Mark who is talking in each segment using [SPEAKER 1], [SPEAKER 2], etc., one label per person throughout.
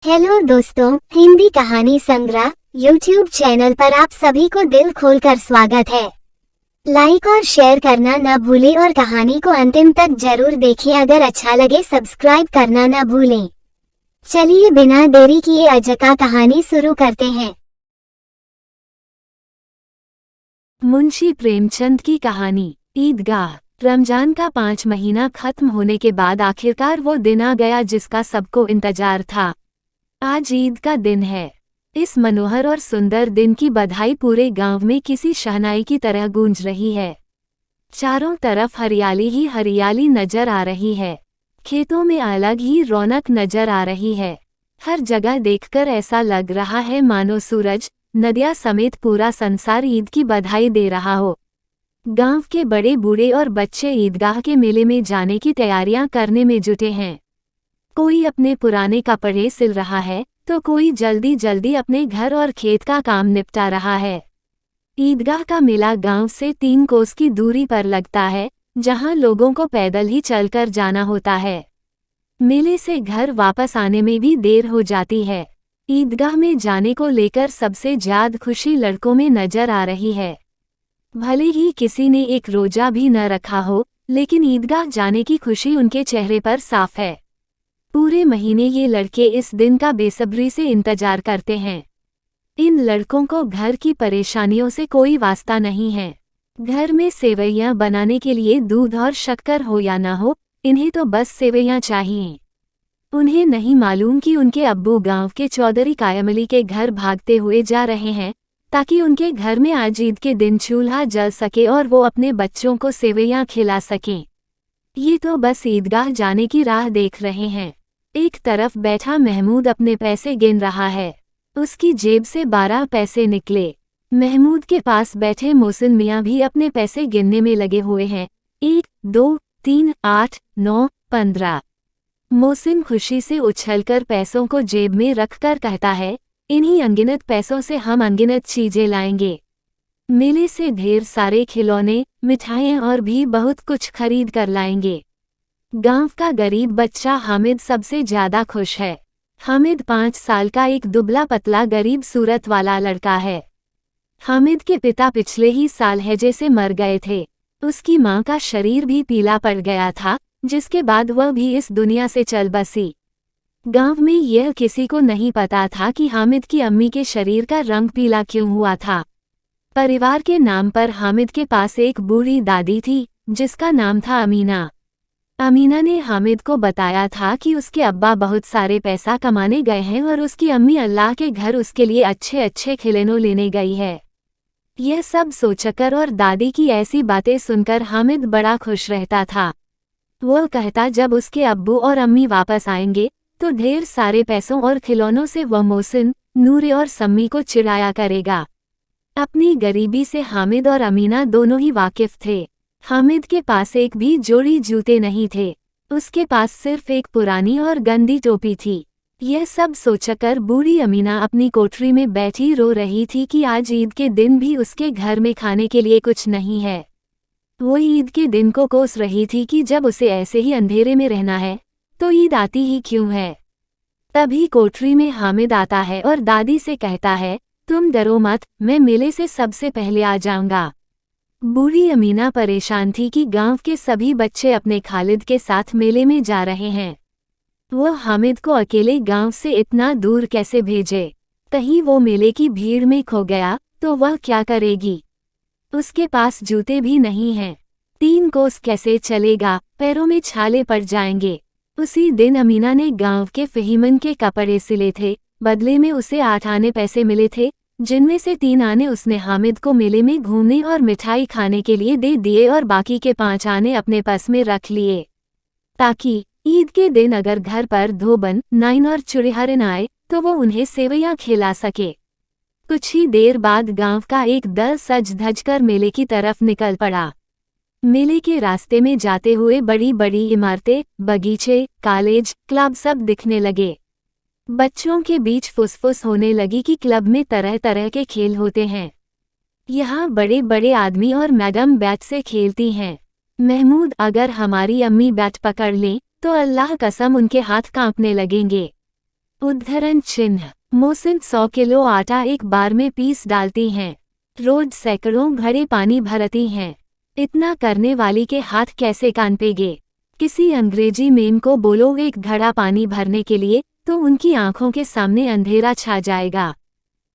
[SPEAKER 1] Hello दोस्तों, हिंदी कहानी संग्रह यूट्यूब चैनल पर आप सभी को दिल खोलकर स्वागत है। लाइक और शेयर करना न भूलें और कहानी को अंतिम तक जरूर देखें। अगर अच्छा लगे सब्सक्राइब करना न भूलें। चलिए बिना देरी किए आज का कहानी शुरू करते हैं।
[SPEAKER 2] मुंशी प्रेमचंद की कहानी। ईदगाह। रमजान का 5 महीना खत्म होने के बाद आखिरकार वो दिन आ गया जिसका सबको इंतजार था। आज ईद का दिन है। इस मनोहर और सुंदर दिन की बधाई पूरे गांव में किसी शहनाई की तरह गूंज रही है। चारों तरफ हरियाली ही हरियाली नजर आ रही है। खेतों में अलग ही रौनक नजर आ रही है। हर जगह देखकर ऐसा लग रहा है मानो सूरज, नदियां समेत पूरा संसार ईद की बधाई दे रहा हो। गांव के बड़े बूढ़े और बच्चे ईदगाह के मेले में जाने की तैयारियां करने में जुटे हैं। कोई अपने पुराने कपड़े सिल रहा है तो कोई जल्दी जल्दी अपने घर और खेत का काम निपटा रहा है। ईदगाह का मेला गांव से 3 कोस की दूरी पर लगता है, जहां लोगों को पैदल ही चलकर जाना होता है। मेले से घर वापस आने में भी देर हो जाती है। ईदगाह में जाने को लेकर सबसे ज्यादा खुशी लड़कों में नजर आ रही है। भले ही किसी ने एक रोजा भी न रखा हो, लेकिन ईदगाह जाने की खुशी उनके चेहरे पर साफ है। पूरे महीने ये लड़के इस दिन का बेसब्री से इंतजार करते हैं। इन लड़कों को घर की परेशानियों से कोई वास्ता नहीं है। घर में सेवइयां बनाने के लिए दूध और शक्कर हो या ना हो, इन्हें तो बस सेवइयां चाहिए। उन्हें नहीं मालूम कि उनके अब्बू गांव के चौधरी कायमली के घर भागते हुए जा रहे हैं, ताकि उनके घर में आज ईद के दिन चूल्हा जल सके और वो अपने बच्चों को सेवइयां खिला सकें। ये तो बस ईदगाह जाने की राह देख रहे हैं। एक तरफ बैठा महमूद अपने पैसे गिन रहा है। उसकी जेब से 12 पैसे निकले। महमूद के पास बैठे मोहसिन मियाँ भी अपने पैसे गिनने में लगे हुए हैं। 1, 2, 3, 8, 9, 15। मोहसिन खुशी से उछलकर पैसों को जेब में रखकर कहता है, इन्हीं अनगिनत पैसों से हम अनगिनत चीजें लाएंगे। मेले से ढेर सारे खिलौने, मिठाइयाँ और भी बहुत कुछ खरीद कर लाएंगे। गांव का गरीब बच्चा हामिद सबसे ज्यादा खुश है। हामिद 5 साल का एक दुबला पतला गरीब सूरत वाला लड़का है। हामिद के पिता पिछले ही साल हैजे से मर गए थे। उसकी मां का शरीर भी पीला पड़ गया था, जिसके बाद वह भी इस दुनिया से चल बसी। गांव में यह किसी को नहीं पता था कि हामिद की अम्मी के शरीर का रंग पीला क्यों हुआ था। परिवार के नाम पर हामिद के पास एक बूढ़ी दादी थी, जिसका नाम था अमीना। अमीना ने हामिद को बताया था कि उसके अब्बा बहुत सारे पैसा कमाने गए हैं और उसकी अम्मी अल्लाह के घर उसके लिए अच्छे अच्छे खिलौने लेने गई है। यह सब सोचकर और दादी की ऐसी बातें सुनकर हामिद बड़ा खुश रहता था। वह कहता जब उसके अब्बू और अम्मी वापस आएंगे तो ढेर सारे पैसों और खिलौनों से वह मोहसिन, नूरे और सम्मी को चिढ़ाया करेगा। अपनी गरीबी से हामिद और अमीना दोनों ही वाकिफ थे। हामिद के पास एक भी जोड़ी जूते नहीं थे। उसके पास सिर्फ एक पुरानी और गंदी टोपी थी। यह सब सोचकर बूढ़ी अमीना अपनी कोठरी में बैठी रो रही थी कि आज ईद के दिन भी उसके घर में खाने के लिए कुछ नहीं है। वो ईद के दिन को कोस रही थी कि जब उसे ऐसे ही अंधेरे में रहना है तो ईद आती ही क्यों है। तभी कोठरी में हामिद आता है और दादी से कहता है, तुम डरो मत, मैं मेले से सबसे पहले आ जाऊंगा। बूढ़ी अमीना परेशान थी कि गांव के सभी बच्चे अपने खालिद के साथ मेले में जा रहे हैं। वह हामिद को अकेले गांव से इतना दूर कैसे भेजे। कहीं वो मेले की भीड़ में खो गया तो वह क्या करेगी। उसके पास जूते भी नहीं हैं। 3 कोस कैसे चलेगा, पैरों में छाले पड़ जाएंगे। उसी दिन अमीना ने गांव के फहीमन के कपड़े सिले थे। बदले में उसे 8 आने पैसे मिले थे, जिनमें से 3 आने उसने हामिद को मेले में घूमने और मिठाई खाने के लिए दे दिए और बाकी के 5 आने अपने पास में रख लिए, ताकि ईद के दिन अगर घर पर धोबन, नाइन और चुड़ैल आए तो वो उन्हें सेवइयां खिला सके। कुछ ही देर बाद गांव का एक दल सज धज कर मेले की तरफ निकल पड़ा। मेले के रास्ते में जाते हुए बड़ी बड़ी इमारतें, बगीचे, कॉलेज, क्लब सब दिखने लगे। बच्चों के बीच फुसफुस होने लगी कि क्लब में तरह तरह के खेल होते हैं। यहाँ बड़े बड़े आदमी और मैडम बैट से खेलती हैं। महमूद, अगर हमारी अम्मी बैट पकड़ लें तो अल्लाह कसम उनके हाथ कांपने लगेंगे। उद्धरण चिन्ह। मोहसिन 100 किलो आटा एक बार में पीस डालती हैं। रोज सैकड़ों घड़े पानी भरती हैं। इतना करने वाली के हाथ कैसे कांपेंगे? किसी अंग्रेजी मेम को बोलो एक घड़ा पानी भरने के लिए, तो उनकी आंखों के सामने अंधेरा छा जाएगा।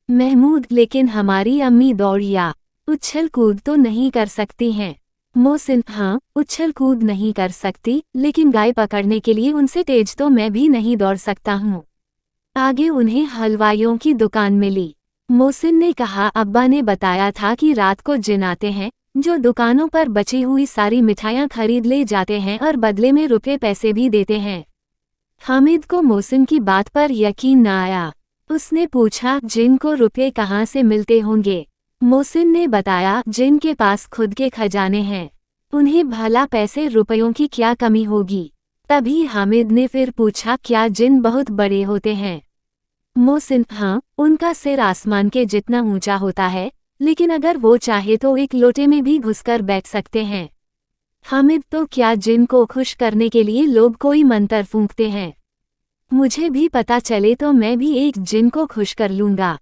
[SPEAKER 2] महमूद, लेकिन हमारी अम्मी दौड़िया उछल कूद तो नहीं कर सकती हैं। मोहसिन, हाँ, उछल कूद नहीं कर सकती, लेकिन गाय पकड़ने के लिए उनसे तेज तो मैं भी नहीं दौड़ सकता हूँ। आगे उन्हें हलवाइयों की दुकान मिली। मोहसिन ने कहा, अब्बा ने बताया था कि रात को जिन आते हैं, जो दुकानों पर बची हुई सारी मिठाइयाँ खरीद ले जाते हैं और बदले में रुपए पैसे भी देते हैं। हामिद को मोहसिन की बात पर यकीन न आया। उसने पूछा, जिन को रुपए कहाँ से मिलते होंगे? मोहसिन ने बताया, जिन के पास खुद के खजाने हैं, उन्हें भला पैसे रुपयों की क्या कमी होगी? तभी हामिद ने फिर पूछा, क्या जिन बहुत बड़े होते हैं? मोहसिन, हाँ, उनका सिर आसमान के जितना ऊंचा होता है, लेकिन अगर वो चाहे तो एक लोटे में भी घुसकर बैठ सकते हैं। हामिद, तो क्या जिन को खुश करने के लिए लोग कोई मंत्र फूंकते हैं? मुझे भी पता चले तो मैं भी एक जिन को खुश कर लूंगा।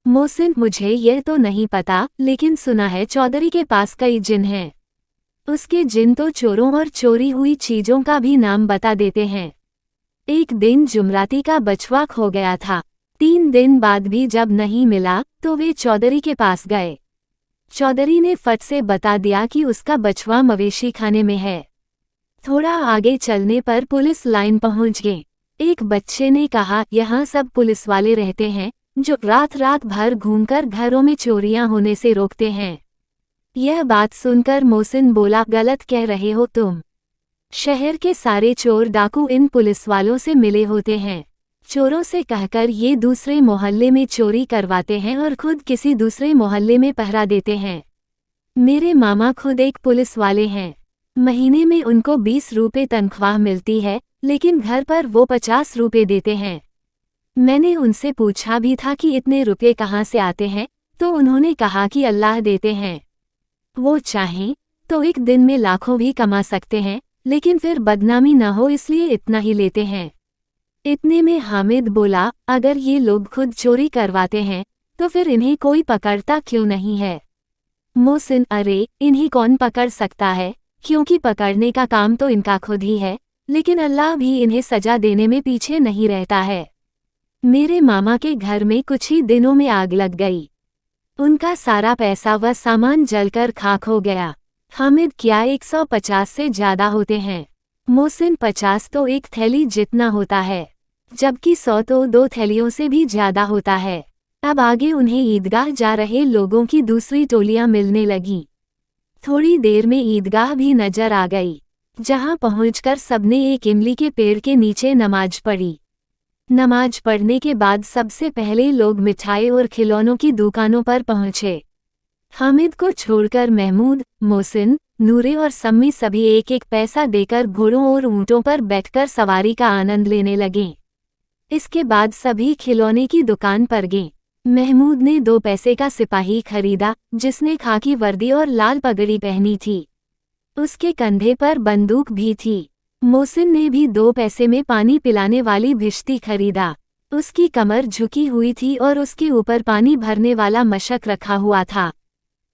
[SPEAKER 2] मोहसिन, मुझे यह तो नहीं पता, लेकिन सुना है चौधरी के पास कई जिन हैं। उसके जिन तो चोरों और चोरी हुई चीजों का भी नाम बता देते हैं। एक दिन जुमराती का बछवा खो गया था। 3 दिन बाद भी जब नहीं मिला तो वे चौधरी के पास गए। चौधरी ने फट से बता दिया कि उसका बछवा मवेशी खाने में है। थोड़ा आगे चलने पर पुलिस लाइन पहुंच गए। एक बच्चे ने कहा, यहाँ सब पुलिस वाले रहते हैं, जो रात रात भर घूमकर घरों में चोरियां होने से रोकते हैं। यह बात सुनकर मोहसिन बोला, गलत कह रहे हो तुम। शहर के सारे चोर डाकू इन पुलिस वालों से मिले होते हैं। चोरों से कहकर ये दूसरे मोहल्ले में चोरी करवाते हैं और खुद किसी दूसरे मोहल्ले में पहरा देते हैं। मेरे मामा खुद एक पुलिस वाले हैं। महीने में उनको 20 रुपये तनख्वाह मिलती है, लेकिन घर पर वो 50 रुपये देते हैं। मैंने उनसे पूछा भी था कि इतने रुपये कहाँ से आते हैं, तो उन्होंने कहा कि अल्लाह देते हैं। वो चाहें तो एक दिन में लाखों भी कमा सकते हैं, लेकिन फिर बदनामी न हो इसलिए इतना ही लेते हैं। इतने में हामिद बोला, अगर ये लोग खुद चोरी करवाते हैं तो फिर इन्हें कोई पकड़ता क्यों नहीं है? मोहसिन, अरे इन्हें कौन पकड़ सकता है, क्योंकि पकड़ने का काम तो इनका खुद ही है, लेकिन अल्लाह भी इन्हें सजा देने में पीछे नहीं रहता है। मेरे मामा के घर में कुछ ही दिनों में आग लग गई। उनका सारा पैसा व सामान जलकर खाक हो गया। हामिद, क्या 150 से ज्यादा होते हैं? मोहसिन, 50 तो एक थैली जितना होता है, जबकि 100 तो 2 थैलियों से भी ज्यादा होता है। अब आगे उन्हें ईदगाह जा रहे लोगों की दूसरी टोलियां मिलने लगीं। थोड़ी देर में ईदगाह भी नजर आ गई, जहां पहुंचकर सबने एक इमली के पेड़ के नीचे नमाज पढ़ी। नमाज पढ़ने के बाद सबसे पहले लोग मिठाई और खिलौनों की दुकानों पर पहुंचे। हामिद को छोड़कर महमूद, मोहसिन, नूरे और सम्मी सभी एक एक पैसा देकर घोड़ों और ऊंटों पर बैठकर सवारी का आनंद लेने लगे। इसके बाद सभी खिलौने की दुकान पर गए। महमूद ने 2 पैसे का सिपाही खरीदा, जिसने खाकी वर्दी और लाल पगड़ी पहनी थी। उसके कंधे पर बंदूक भी थी। मोहसिन ने भी 2 पैसे में पानी पिलाने वाली भिश्ती खरीदा। उसकी कमर झुकी हुई थी और उसके ऊपर पानी भरने वाला मशक रखा हुआ था।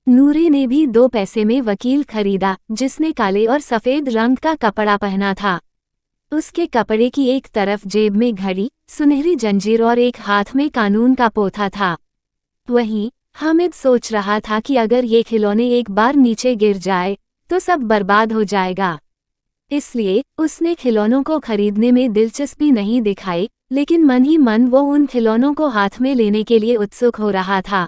[SPEAKER 2] नूरे ने भी 2 पैसे में वकील खरीदा, जिसने काले और सफ़ेद रंग का कपड़ा पहना था। उसके कपड़े की एक तरफ जेब में घड़ी, सुनहरी जंजीर और एक हाथ में कानून का पोथा था। वहीं हामिद सोच रहा था कि अगर ये खिलौने एक बार नीचे गिर जाए तो सब बर्बाद हो जाएगा। इसलिए उसने खिलौनों को खरीदने में दिलचस्पी नहीं दिखाई, लेकिन मन ही मन वो उन खिलौनों को हाथ में लेने के लिए उत्सुक हो रहा था।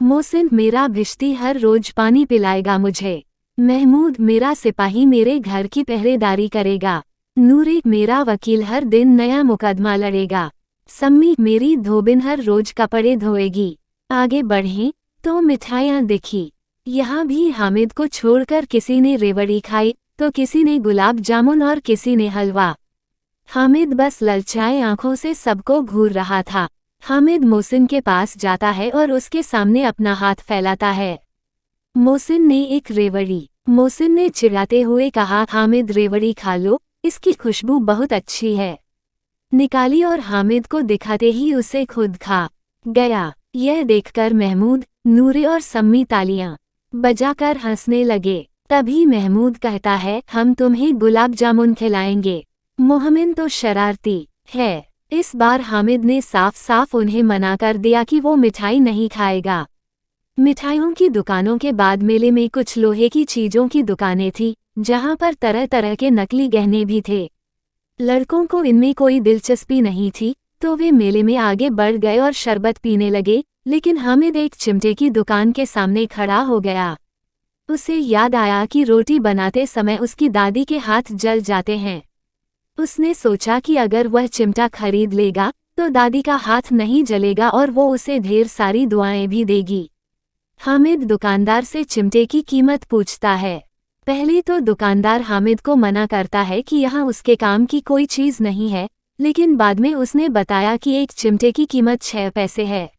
[SPEAKER 2] मोहसिन, मेरा भिश्ती हर रोज पानी पिलाएगा मुझे। महमूद, मेरा सिपाही मेरे घर की पहरेदारी करेगा। नूरे, मेरा वकील हर दिन नया मुकदमा लड़ेगा। सम्मी, मेरी धोबिन हर रोज कपड़े धोएगी। आगे बढ़ें तो मिठाइयाँ दिखी। यहाँ भी हामिद को छोड़कर किसी ने रेवड़ी खाई, तो किसी ने गुलाब जामुन और किसी ने हलवा। हामिद बस ललचाए आंखों से सबको घूर रहा था। हामिद मोहसिन के पास जाता है और उसके सामने अपना हाथ फैलाता है। मोहसिन ने एक रेवड़ी। मोहसिन ने चिढ़ाते हुए कहा, हामिद रेवड़ी खा लो, इसकी खुशबू बहुत अच्छी है। निकाली और हामिद को दिखाते ही उसे खुद खा गया। यह देखकर महमूद, नूरे और सम्मी तालियां बजाकर हंसने लगे। तभी महमूद कहता है, हम तुम्हें गुलाब जामुन खिलाएंगे। मोहमिन तो शरारती है। इस बार हामिद ने साफ साफ उन्हें मना कर दिया कि वो मिठाई नहीं खाएगा। मिठाइयों की दुकानों के बाद मेले में कुछ लोहे की चीजों की दुकानें थीं, जहां पर तरह तरह के नकली गहने भी थे। लड़कों को इनमें कोई दिलचस्पी नहीं थी, तो वे मेले में आगे बढ़ गए और शरबत पीने लगे। लेकिन हामिद एक चिमटे की दुकान के सामने खड़ा हो गया। उसे याद आया कि रोटी बनाते समय उसकी दादी के हाथ जल जाते हैं। उसने सोचा कि अगर वह चिमटा खरीद लेगा तो दादी का हाथ नहीं जलेगा और वो उसे ढेर सारी दुआएं भी देगी। हामिद दुकानदार से चिमटे की कीमत पूछता है। पहले तो दुकानदार हामिद को मना करता है कि यहाँ उसके काम की कोई चीज़ नहीं है, लेकिन बाद में उसने बताया कि एक चिमटे की कीमत 6 पैसे है।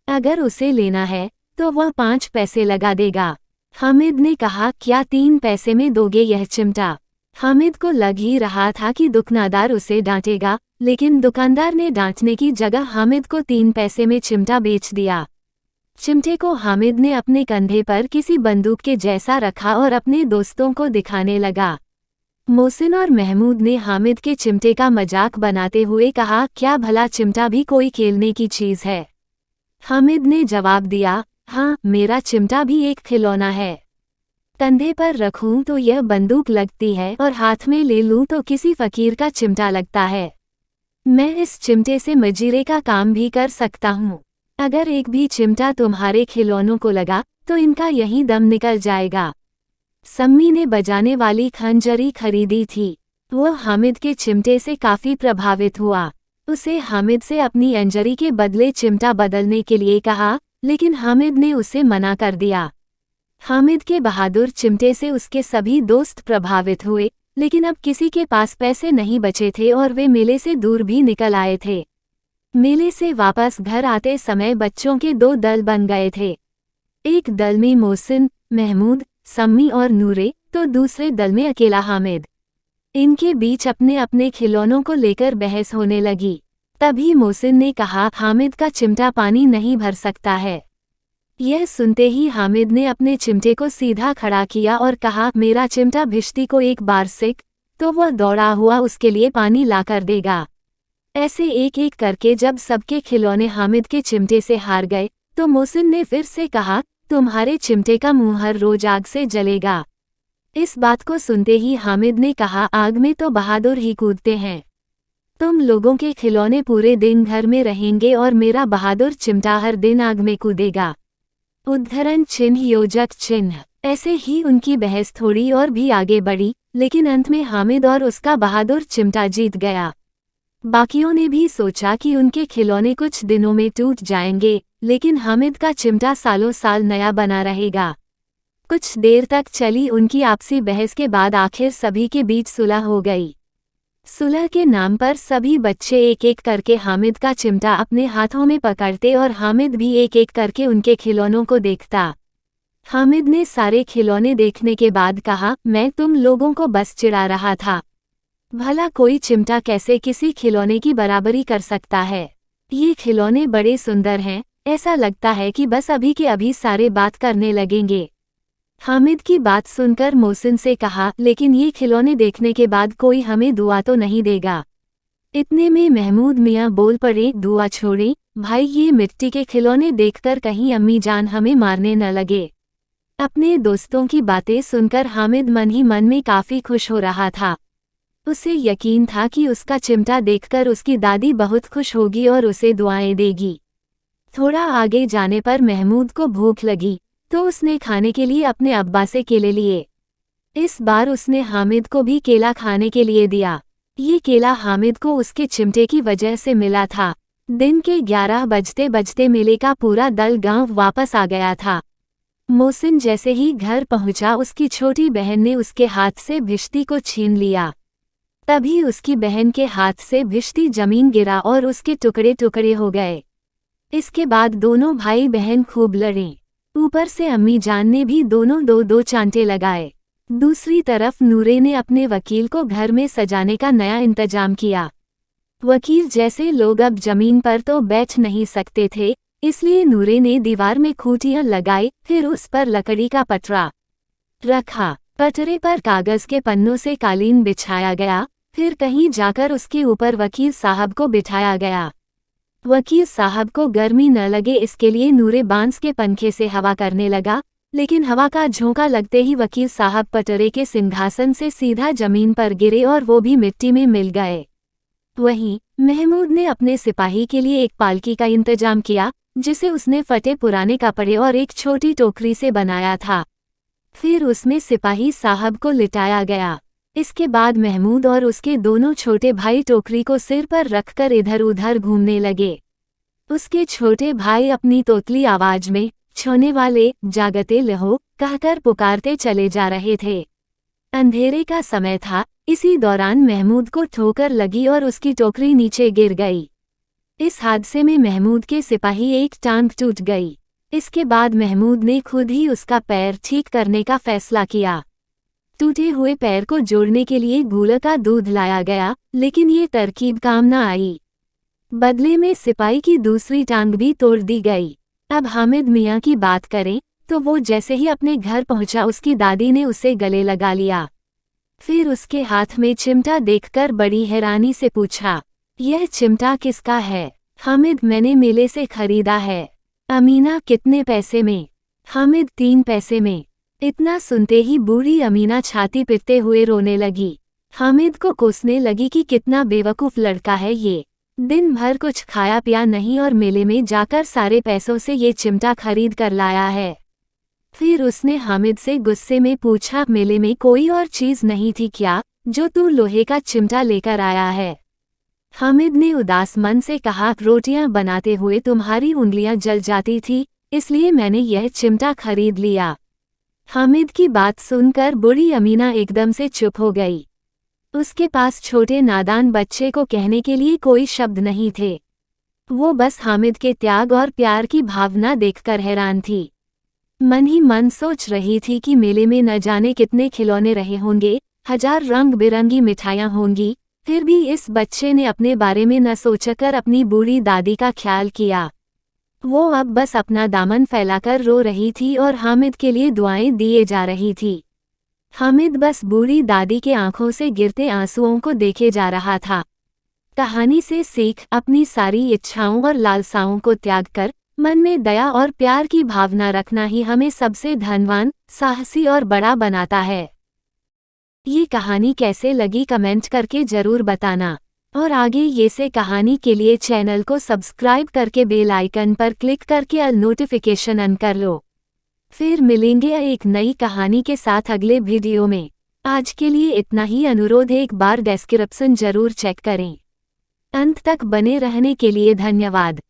[SPEAKER 2] अगर उसे लेना है तो वह 5 पैसे लगा देगा। हामिद ने कहा, क्या 3 पैसे में दोगे यह चिमटा? हामिद को लग ही रहा था कि दुकानदार उसे डांटेगा, लेकिन दुकानदार ने डांटने की जगह हामिद को 3 पैसे में चिमटा बेच दिया। चिमटे को हामिद ने अपने कंधे पर किसी बंदूक के जैसा रखा और अपने दोस्तों को दिखाने लगा। मोहसिन और महमूद ने हामिद के चिमटे का मजाक बनाते हुए कहा, क्या भला चिमटा भी कोई खेलने की चीज़ है? हामिद ने जवाब दिया, हाँ, मेरा चिमटा भी एक खिलौना है। कंधे पर रखूं तो यह बंदूक लगती है और हाथ में ले लूं तो किसी फकीर का चिमटा लगता है। मैं इस चिमटे से मजीरे का काम भी कर सकता हूँ। अगर एक भी चिमटा तुम्हारे खिलौनों को लगा तो इनका यहीं दम निकल जाएगा। सम्मी ने बजाने वाली खंजरी खरीदी थी। वह हामिद के चिमटे से काफ़ी प्रभावित हुआ। उसे हामिद से अपनी अंजरी के बदले चिमटा बदलने के लिए कहा, लेकिन हामिद ने उसे मना कर दिया। हामिद के बहादुर चिमटे से उसके सभी दोस्त प्रभावित हुए, लेकिन अब किसी के पास पैसे नहीं बचे थे और वे मेले से दूर भी निकल आए थे। मेले से वापस घर आते समय बच्चों के 2 दल बन गए थे। एक दल में मोहसिन, महमूद, सम्मी और नूरे, तो दूसरे दल में अकेला हामिद। इनके बीच अपने अपने खिलौनों को लेकर बहस होने लगी। तभी मोहसिन ने कहा, हामिद का चिमटा पानी नहीं भर सकता है। यह सुनते ही हामिद ने अपने चिमटे को सीधा खड़ा किया और कहा, मेरा चिमटा भिश्ती को एक बार सिक तो वह दौड़ा हुआ उसके लिए पानी ला कर देगा। ऐसे एक एक करके जब सबके खिलौने हामिद के चिमटे से हार गए तो मोहसिन ने फिर से कहा, तुम्हारे चिमटे का मुंह हर रोज आग से जलेगा। इस बात को सुनते ही हामिद ने कहा, आग में तो बहादुर ही कूदते हैं। तुम लोगों के खिलौने पूरे दिन घर में रहेंगे और मेरा बहादुर चिमटा हर दिन आग में कूदेगा। उद्धरण चिन्ह योजक चिन्ह। ऐसे ही उनकी बहस थोड़ी और भी आगे बढ़ी, लेकिन अंत में हामिद और उसका बहादुर चिमटा जीत गया। बाकियों ने भी सोचा कि उनके खिलौने कुछ दिनों में टूट जाएंगे, लेकिन हामिद का चिमटा सालों साल नया बना रहेगा। कुछ देर तक चली उनकी आपसी बहस के बाद आखिर सभी के बीच सुलह हो गई। सुलह के नाम पर सभी बच्चे एक एक करके हामिद का चिमटा अपने हाथों में पकड़ते और हामिद भी एक एक करके उनके खिलौनों को देखता। हामिद ने सारे खिलौने देखने के बाद कहा, मैं तुम लोगों को बस चिढ़ा रहा था। भला कोई चिमटा कैसे किसी खिलौने की बराबरी कर सकता है? ये खिलौने बड़े सुंदर हैं, ऐसा लगता है कि बस अभी के अभी सारे बात करने लगेंगे। हामिद की बात सुनकर मोहसिन से कहा, लेकिन ये खिलौने देखने के बाद कोई हमें दुआ तो नहीं देगा। इतने में महमूद मियाँ बोल पड़े, दुआ छोड़े भाई, ये मिट्टी के खिलौने देखकर कहीं अम्मी जान हमें मारने न लगे। अपने दोस्तों की बातें सुनकर हामिद मन ही मन में काफ़ी खुश हो रहा था। उसे यकीन था कि उसका चिमटा देखकर उसकी दादी बहुत खुश होगी और उसे दुआएं देगी। थोड़ा आगे जाने पर महमूद को भूख लगी, तो उसने खाने के लिए अपने अब्बा से केले लिए। इस बार उसने हामिद को भी केला खाने के लिए दिया। ये केला हामिद को उसके चिमटे की वजह से मिला था। दिन के 11 बजते बजते मेले का पूरा दल गांव वापस आ गया था। मोहसिन जैसे ही घर पहुंचा, उसकी छोटी बहन ने उसके हाथ से भिश्ती को छीन लिया। तभी उसकी बहन के हाथ से भिश्ती जमीन गिरा और उसके टुकड़े टुकड़े हो गए। इसके बाद दोनों भाई बहन खूब लड़े। ऊपर से अम्मी जान ने भी दोनों दो चांटे लगाए। दूसरी तरफ नूरे ने अपने वकील को घर में सजाने का नया इंतजाम किया। वकील जैसे लोग अब जमीन पर तो बैठ नहीं सकते थे, इसलिए नूरे ने दीवार में खूंटियां लगाई, फिर उस पर लकड़ी का पटरा रखा। पटरे पर कागज के पन्नों से कालीन बिछाया गया, फिर कहीं जाकर उसके ऊपर वकील साहब को बिठाया गया। वकील साहब को गर्मी न लगे इसके लिए नूरे बांस के पंखे से हवा करने लगा, लेकिन हवा का झोंका लगते ही वकील साहब पटरे के सिंहासन से सीधा जमीन पर गिरे और वो भी मिट्टी में मिल गए। वहीं महमूद ने अपने सिपाही के लिए एक पालकी का इंतजाम किया, जिसे उसने फटे पुराने कपड़े और एक छोटी टोकरी से बनाया था। फिर उसमें सिपाही साहब को लिटाया गया। इसके बाद महमूद और उसके दोनों छोटे भाई टोकरी को सिर पर रखकर इधर उधर घूमने लगे। उसके छोटे भाई अपनी तोतली आवाज में छोने वाले जागते लहो कहकर पुकारते चले जा रहे थे। अंधेरे का समय था, इसी दौरान महमूद को ठोकर लगी और उसकी टोकरी नीचे गिर गई। इस हादसे में महमूद के सिपाही एक टांग टूट गई। इसके बाद महमूद ने खुद ही उसका पैर ठीक करने का फैसला किया। टूटे हुए पैर को जोड़ने के लिए गूला का दूध लाया गया, लेकिन ये तरकीब काम न आई। बदले में सिपाही की दूसरी टांग भी तोड़ दी गई। अब हामिद मियाँ की बात करें तो वो जैसे ही अपने घर पहुंचा उसकी दादी ने उसे गले लगा लिया। फिर उसके हाथ में चिमटा देखकर बड़ी हैरानी से पूछा, यह चिमटा किसका है? हामिद, मैंने मेले से खरीदा है। अमीना, कितने पैसे में? हामिद, 3 पैसे में। इतना सुनते ही बूढ़ी अमीना छाती पीटते हुए रोने लगी। हामिद को कोसने लगी कि कितना बेवकूफ़ लड़का है ये, दिन भर कुछ खाया पिया नहीं और मेले में जाकर सारे पैसों से ये चिमटा खरीद कर लाया है। फिर उसने हामिद से गुस्से में पूछा, मेले में कोई और चीज़ नहीं थी क्या जो तू लोहे का चिमटा लेकर आया है? हामिद ने उदास मन से कहा, रोटियां बनाते हुए तुम्हारी उंगलियां जल जाती थी, इसलिए मैंने यह चिमटा खरीद लिया। हामिद की बात सुनकर बूढ़ी अमीना एकदम से चुप हो गई। उसके पास छोटे नादान बच्चे को कहने के लिए कोई शब्द नहीं थे। वो बस हामिद के त्याग और प्यार की भावना देखकर हैरान थी। मन ही मन सोच रही थी कि मेले में न जाने कितने खिलौने रहे होंगे, 1000 रंग बिरंगी मिठाइयाँ होंगी, फिर भी इस बच्चे ने अपने बारे में न सोचकर अपनी बूढ़ी दादी का ख्याल किया। वो अब बस अपना दामन फैलाकर रो रही थी और हामिद के लिए दुआएं दिए जा रही थी। हामिद बस बूढ़ी दादी के आंखों से गिरते आंसुओं को देखे जा रहा था। कहानी से सीख, अपनी सारी इच्छाओं और लालसाओं को त्याग कर मन में दया और प्यार की भावना रखना ही हमें सबसे धनवान, साहसी और बड़ा बनाता है। ये कहानी कैसे लगी कमेंट करके ज़रूर बताना, और आगे ये से कहानी के लिए चैनल को सब्सक्राइब करके बेल आइकन पर क्लिक करके ऑल नोटिफिकेशन ऑन कर लो। फिर मिलेंगे एक नई कहानी के साथ अगले वीडियो में। आज के लिए इतना ही। अनुरोध, एक बार डिस्क्रिप्शन जरूर चेक करें। अंत तक बने रहने के लिए धन्यवाद।